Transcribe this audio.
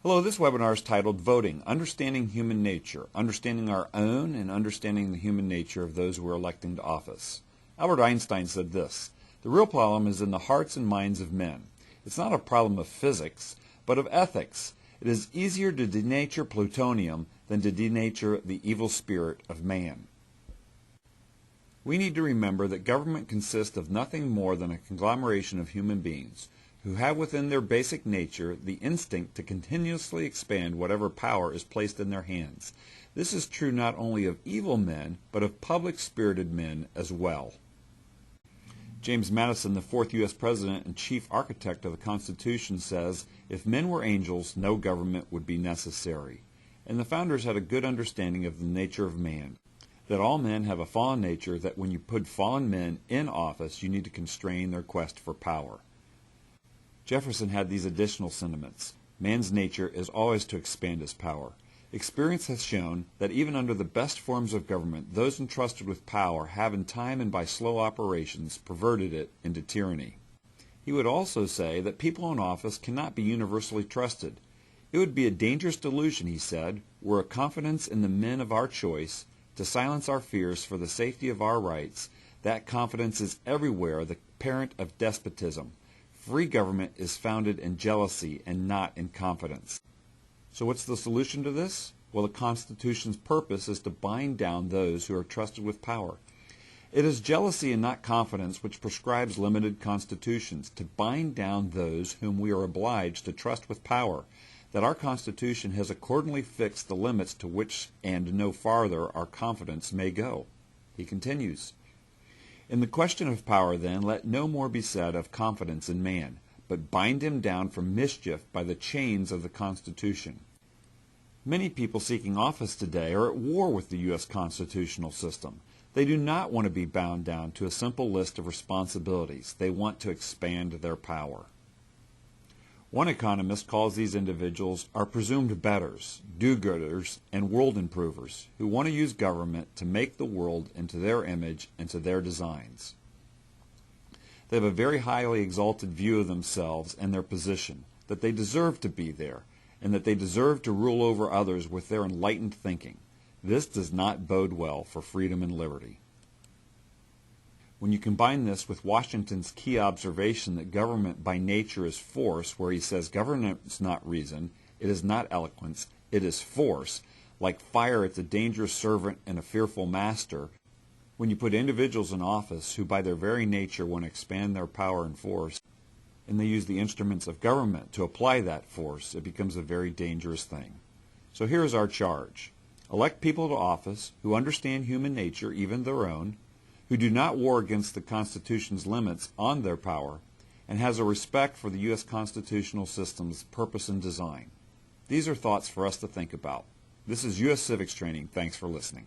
Hello, this webinar is titled Voting, Understanding Human Nature, Understanding Our Own and Understanding the Human Nature of Those We're Electing to Office. Albert Einstein said this: "The real problem is in the hearts and minds of men. It's not a problem of physics, but of ethics. It is easier to denature plutonium than to denature the evil spirit of man." We need to remember that government consists of nothing more than a conglomeration of human beings who have within their basic nature the instinct to continuously expand whatever power is placed in their hands. This is true not only of evil men, but of public-spirited men as well. James Madison, the fourth U.S. President and chief architect of the Constitution, says, "If men were angels, no government would be necessary." And the founders had a good understanding of the nature of man, that all men have a fallen nature, that when you put fallen men in office, you need to constrain their quest for power. Jefferson had these additional sentiments. Man's nature is always to expand his power. Experience has shown that even under the best forms of government, those entrusted with power have in time and by slow operations perverted it into tyranny. He would also say that people in office cannot be universally trusted. It would be a dangerous delusion, he said, were a confidence in the men of our choice to silence our fears for the safety of our rights. That confidence is everywhere the parent of despotism. Free government is founded in jealousy and not in confidence. So what's the solution to this? Well, the Constitution's purpose is to bind down those who are trusted with power. It is jealousy and not confidence which prescribes limited constitutions, to bind down those whom we are obliged to trust with power, that our Constitution has accordingly fixed the limits to which and no farther our confidence may go. He continues, "In the question of power, then, let no more be said of confidence in man, but bind him down from mischief by the chains of the Constitution." Many people seeking office today are at war with the U.S. constitutional system. They do not want to be bound down to a simple list of responsibilities. They want to expand their power. One economist calls these individuals our presumed betters, do-gooders, and world improvers who want to use government to make the world into their image and to their designs. They have a very highly exalted view of themselves and their position, that they deserve to be there, and that they deserve to rule over others with their enlightened thinking. This does not bode well for freedom and liberty. When you combine this with Washington's key observation that government by nature is force, where he says government is not reason, it is not eloquence, it is force, like fire it's a dangerous servant and a fearful master, when you put individuals in office who by their very nature want to expand their power and force, and they use the instruments of government to apply that force, it becomes a very dangerous thing. So here is our charge. Elect people to office who understand human nature, even their own, who do not war against the Constitution's limits on their power, and has a respect for the U.S. constitutional system's purpose and design. These are thoughts for us to think about. This is U.S. Civics Training. Thanks for listening.